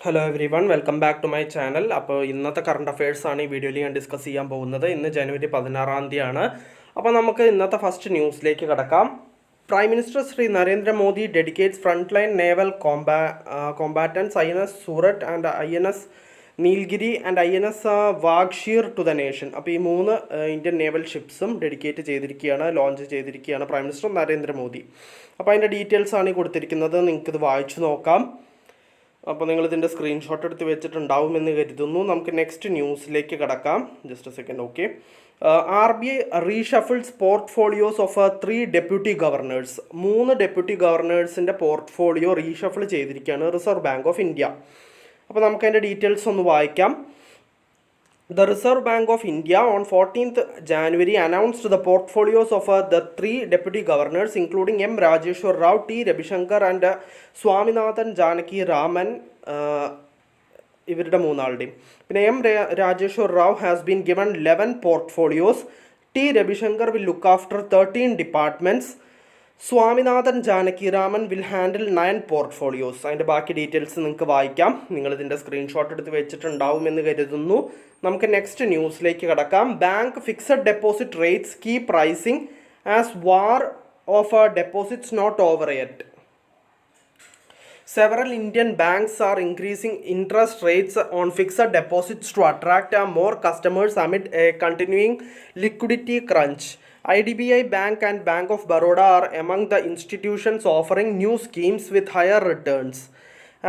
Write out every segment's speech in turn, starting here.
Hello everyone, welcome back to my channel. അപ്പോൾ ഇന്നത്തെ current affairs ആണ് ഈ വീഡിയോയിൽ ഞാൻ ഡിസ്കസ് ചെയ്യാൻ പോകുന്നത്. ഇന്ന് ജനുവരി 16 അപ്പോൾ നമുക്ക് ഇന്നത്തെ ഫസ്റ്റ് ന്യൂസിലേക്ക് കടക്കാം. Prime minister Shri Narendra Modi dedicates front line naval combatants INS Surat and INS Nilgiri and INS Vagsheer to the nation. അപ്പോൾ ഈ മൂന്ന് ഇന്ത്യൻ നേവൽ ഷിപ്സും ഡെഡിക്കേറ്റ് ചെയ്തിരിക്കുകയാണ്, ലോഞ്ച് ചെയ്തിരിക്കുകയാണ് പ്രൈം മിനിസ്റ്റർ നരേന്ദ്രമോദി. അപ്പോൾ അതിൻ്റെ ഡീറ്റെയിൽസ് ആണ് ഈ കൊടുത്തിരിക്കുന്നത്. നിങ്ങൾക്കിത് വായിച്ചു നോക്കാം. അപ്പോൾ നിങ്ങളിതിൻ്റെ സ്ക്രീൻഷോട്ട് എടുത്ത് വെച്ചിട്ടുണ്ടാവുമെന്ന് കരുതുന്നു. നമുക്ക് നെക്സ്റ്റ് ന്യൂസിലേക്ക് കടക്കാം. Just a second. Okay. RBI reshuffles portfolios of 3 deputy governors. 3 deputy ഗവർണേഴ്സിൻ്റെ പോർട്ട്ഫോളിയോ റീഷഫിൾ ചെയ്തിരിക്കുകയാണ് റിസർവ് ബാങ്ക് ഓഫ് ഇന്ത്യ. അപ്പോൾ നമുക്കതിൻ്റെ ഡീറ്റെയിൽസ് ഒന്ന് വായിക്കാം. The Reserve Bank of India on 14th January announced the portfolios of the 3 deputy governors including M. Rajeshwar Rao, T. Ravishankar and Swaminathan Janaki Raman. ഇവരുടെ മൂന്നാളുടെയും. പിന്നെ M. Rajeshwar Rao has been given 11 portfolios. T. Ravishankar will look after 13 departments. Swaminathan Janakiraman will handle 9 portfolios. അതിൻ്റെ ബാക്കി details നിങ്ങൾക്ക് വായിക്കാം. നിങ്ങളിതിൻ്റെ screenshot എടുത്ത് വെച്ചിട്ടുണ്ടാവുമെന്ന് കരുതുന്നു. നമുക്ക് next ന്യൂസിലേക്ക് കടക്കാം. Bank fixed deposit rates keep rising as war of deposits not over yet. Several Indian banks are increasing interest rates on fixed deposits to attract more customers amid a continuing liquidity crunch. IDBI Bank and Bank of Baroda are among the institutions offering new schemes with higher returns.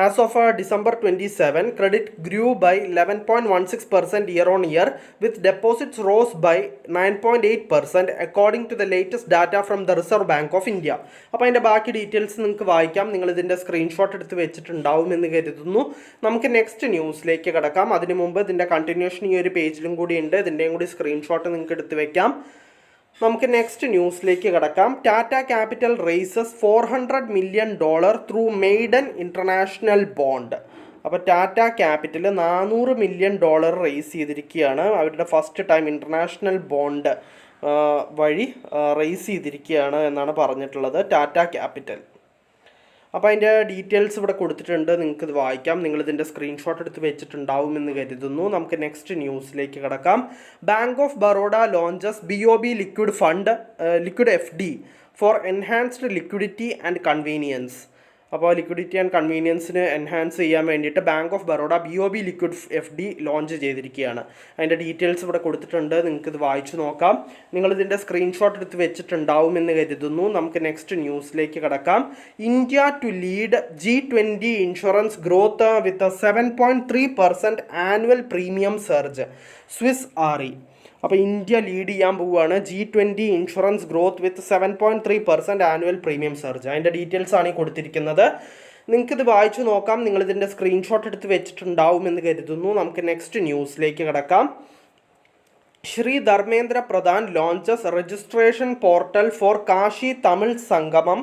As of December 27, credit grew by 11.16% year-on-year, with deposits rose by 9.8% according to the latest data from the Reserve Bank of India. അപ്പോൾ അതിൻ്റെ ബാക്കി details നിങ്ങൾക്ക് വായിക്കാം. നിങ്ങളിതിൻ്റെ screenshot എടുത്ത് വെച്ചിട്ടുണ്ടാവുമെന്ന് കരുതുന്നു. നമുക്ക് next ന്യൂസിലേക്ക് കടക്കാം. അതിനു മുമ്പ് ഇതിൻ്റെ കണ്ടിന്യൂഷൻ ഈ ഒരു പേജിലും കൂടി ഉണ്ട്. ഇതിൻ്റെയും കൂടി സ്ക്രീൻഷോട്ട് നിങ്ങൾക്ക് എടുത്ത് വെക്കാം. നമുക്ക് നെക്സ്റ്റ് ന്യൂസിലേക്ക് കടക്കാം. Tata capital races $400 million through maiden international bond. അപ്പോൾ ടാറ്റ ക്യാപിറ്റൽ $400 million റേസ് ചെയ്തിരിക്കുകയാണ്. അവരുടെ ഫസ്റ്റ് ടൈം ഇൻ്റർനാഷണൽ ബോണ്ട് വഴി റേസ് ചെയ്തിരിക്കുകയാണ് എന്നാണ് പറഞ്ഞിട്ടുള്ളത് ടാറ്റ ക്യാപിറ്റൽ. അപ്പോൾ അതിൻ്റെ ഡീറ്റെയിൽസ് ഇവിടെ കൊടുത്തിട്ടുണ്ട്. നിങ്ങൾക്കിത് വായിക്കാം. നിങ്ങളിതിൻ്റെ സ്ക്രീൻഷോട്ട് എടുത്ത് വെച്ചിട്ടുണ്ടാവുമെന്ന് കരുതുന്നു. നമുക്ക് നെക്സ്റ്റ് ന്യൂസിലേക്ക് കടക്കാം. Bank of Baroda launches BOB liquid FD for enhanced liquidity and convenience. അപ്പോൾ ലിക്വിഡിറ്റി ആൻഡ് കൺവീനിയൻസിന് എൻഹാൻസ് ചെയ്യാൻ വേണ്ടിയിട്ട് bank of Baroda BOB liquid FD launch ചെയ്തിരിക്കുകയാണ്. അതിൻ്റെ ഡീറ്റെയിൽസ് ഇവിടെ കൊടുത്തിട്ടുണ്ട്. നിങ്ങൾക്കിത് വായിച്ചു നോക്കാം. നിങ്ങളിതിൻ്റെ സ്ക്രീൻഷോട്ട് എടുത്ത് വെച്ചിട്ടുണ്ടാവുമെന്ന് കരുതുന്നു. നമുക്ക് നെക്സ്റ്റ് ന്യൂസിലേക്ക് കടക്കാം. India to lead G20 insurance growth with 7.3% annual premium surge. Swiss RE. അപ്പോൾ ഇന്ത്യ ലീഡ് ചെയ്യാൻ പോവുകയാണ് G20 insurance growth with 7.3% annual premium surge. അതിൻ്റെ ഡീറ്റെയിൽസ് ആണ് ഈ കൊടുത്തിരിക്കുന്നത്. നിങ്ങൾക്കിത് വായിച്ചു നോക്കാം. നിങ്ങളിതിൻ്റെ സ്ക്രീൻഷോട്ട് എടുത്ത് വെച്ചിട്ടുണ്ടാവുമെന്ന് കരുതുന്നു. നമുക്ക് നെക്സ്റ്റ് ന്യൂസിലേക്ക് കിടക്കാം. Shri Dharmendra Pradhan launches registration portal four Kashi Tamil സംഗമം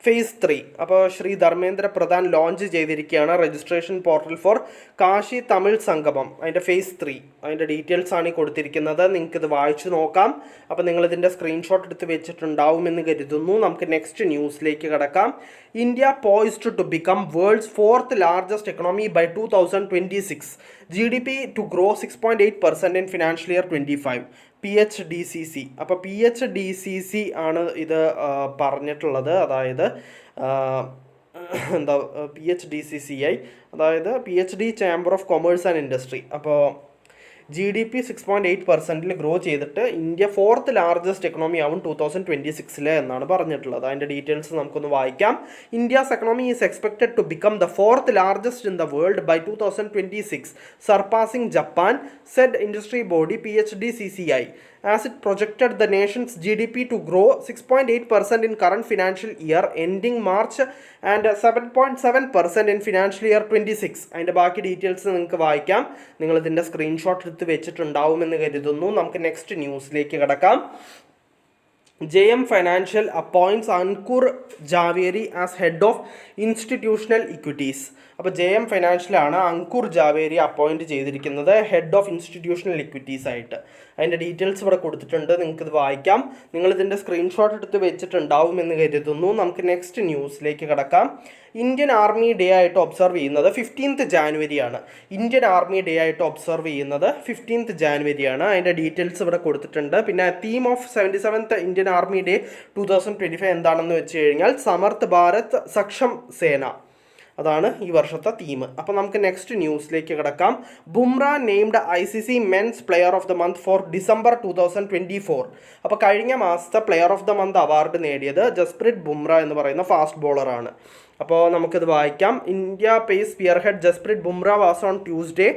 phase 3. അപ്പോൾ ശ്രീ ധർമ്മേന്ദ്ര പ്രധാൻ ലോഞ്ച് ചെയ്തിരിക്കുകയാണ് registration portal four Kashi Tamil സംഗമം. അതിൻ്റെ phase 3 അതിൻ്റെ ഡീറ്റെയിൽസ് ആണ് ഈ കൊടുത്തിരിക്കുന്നത്. നിങ്ങൾക്കിത് വായിച്ചു നോക്കാം. അപ്പോൾ നിങ്ങളിതിൻ്റെ സ്ക്രീൻഷോട്ട് എടുത്ത് വെച്ചിട്ടുണ്ടാവുമെന്ന് കരുതുന്നു. നമുക്ക് നെക്സ്റ്റ് ന്യൂസിലേക്ക് കടക്കാം. India poised to become world's 4th largest economy by 2026. GDP to grow 6.8% in financial year 25. PHDCC. അപ്പോൾ PHDCC ആണ് ഇത് പറഞ്ഞിട്ടുള്ളത്. അതായത് PHDCCI, അതായത് PhD chamber of commerce and industry. അപ്പോൾ GDP 6.8% ഗ്രോ ചെയ്തിട്ട് ഇന്ത്യ 4th largest എക്കണോമി ആവും 2026 എന്നാണ് പറഞ്ഞിട്ടുള്ളത്. അതിൻ്റെ ഡീറ്റെയിൽസ് നമുക്കൊന്ന് വായിക്കാം. India's economy is expected to become the 4th largest in the world by 2026, surpassing Japan, said industry body PHDCCI. As it projected the nation's GDP to grow 6.8% in current financial year ending March and 7.7% in financial year 26. അതിൻ്റെ ബാക്കി details നിങ്ങൾക്ക് വായിക്കാം. നിങ്ങളിതിൻ്റെ screenshot എടുത്ത് വെച്ചിട്ടുണ്ടാവുമെന്ന് കരുതുന്നു. നമുക്ക് next ന്യൂസിലേക്ക് കിടക്കാം. JM Financial appoints Ankur Javeri as head of institutional equities. അപ്പോൾ JM ഫൈനാൻഷ്യലാണ് അങ്കുർ ജാവേരി അപ്പോയിൻറ്റ് ചെയ്തിരിക്കുന്നത് ഹെഡ് ഓഫ് ഇൻസ്റ്റിറ്റ്യൂഷണൽ ലിക്വിഡിറ്റീസ് ആയിട്ട്. അതിൻ്റെ ഡീറ്റെയിൽസ് ഇവിടെ കൊടുത്തിട്ടുണ്ട്, നിങ്ങൾക്കിത് വായിക്കാം. നിങ്ങളിതിൻ്റെ സ്ക്രീൻഷോട്ട് എടുത്ത് വെച്ചിട്ടുണ്ടാവുമെന്ന് കരുതുന്നു. നമുക്ക് നെക്സ്റ്റ് ന്യൂസിലേക്ക് കിടക്കാം. ഇന്ത്യൻ ആർമി ഡേ ആയിട്ട് ഒബ്സർവ് ചെയ്യുന്നത് 15th ജാനുവരിയാണ്. ഇന്ത്യൻ ആർമി ഡേ ആയിട്ട് ഒബ്സർവ് ചെയ്യുന്നത് 15th ജാനുവരിയാണ്. അതിൻ്റെ ഡീറ്റെയിൽസ് ഇവിടെ കൊടുത്തിട്ടുണ്ട്. പിന്നെ theme of 77th Indian army day 2025 എന്താണെന്ന് വെച്ച് കഴിഞ്ഞാൽ സമർത്ഥ് ഭാരത് സക്ഷം സേന, അതാണ് ഈ വർഷത്തെ തീം. അപ്പോൾ നമുക്ക് നെക്സ്റ്റ് ന്യൂസിലേക്ക് കിടക്കാം. Bumrah named ICC men's player of the month for December 2024. അപ്പോൾ കഴിഞ്ഞ മാസത്തെ player of the month award നേടിയത് ജസ്പ്രീത് ബുംറ എന്ന് പറയുന്ന ഫാസ്റ്റ് ബോളറാണ്. അപ്പോൾ നമുക്കിത് വായിക്കാം. India pace spearhead Jasprit Bumrah was on Tuesday,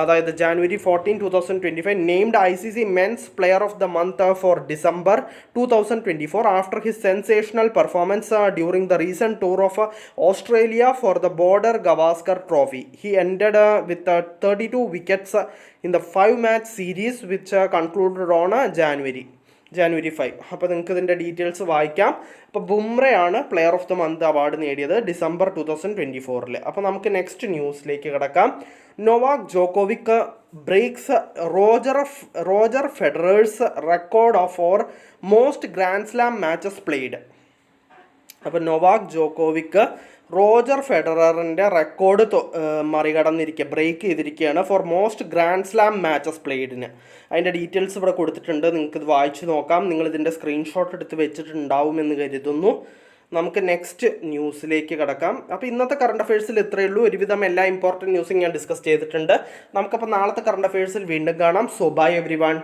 അതായത് January 14, 2025 named ICC men's player of the month for December 2024 after his sensational performance during the recent tour of Australia for the Border Gavaskar Trophy. He ended with 32 wickets in the 5-match series which concluded on January 5. അപ്പോൾ നിങ്ങൾക്ക് ഇതിൻ്റെ details വായിക്കാം. അപ്പോൾ ബുംറയാണ് player of the month award നേടിയത് December 2024. അപ്പോൾ നമുക്ക് next ന്യൂസിലേക്ക് കിടക്കാം. Novak Djokovic breaks Roger Federer's record for most grand slam matches played. അപ്പോൾ നൊവാക് ജോക്കോവിക് റോജർ ഫെഡററിൻ്റെ റെക്കോർഡ് ബ്രേക്ക് ചെയ്തിരിക്കുകയാണ് for most grand slam matches പ്ലേഡിന്. അതിൻ്റെ ഡീറ്റെയിൽസ് ഇവിടെ കൊടുത്തിട്ടുണ്ട്, നിങ്ങൾക്കിത് വായിച്ച് നോക്കാം. നിങ്ങളിതിൻ്റെ സ്ക്രീൻഷോട്ട് എടുത്ത് വെച്ചിട്ടുണ്ടാവുമെന്ന് കരുതുന്നു. നമുക്ക് നെക്സ്റ്റ് ന്യൂസിലേക്ക് കിടക്കാം. അപ്പോൾ ഇന്നത്തെ കറണ്ട് അഫയേഴ്സിൽ ഇത്രയേ ഉള്ളൂ. ഒരുവിധം എല്ലാ ഇമ്പോർട്ടൻറ്റ് ന്യൂസും ഞാൻ ഡിസ്കസ് ചെയ്തിട്ടുണ്ട്. നമുക്കപ്പോൾ നാളത്തെ കറണ്ട് അഫയേഴ്സിൽ വീണ്ടും കാണാം. So bye every one.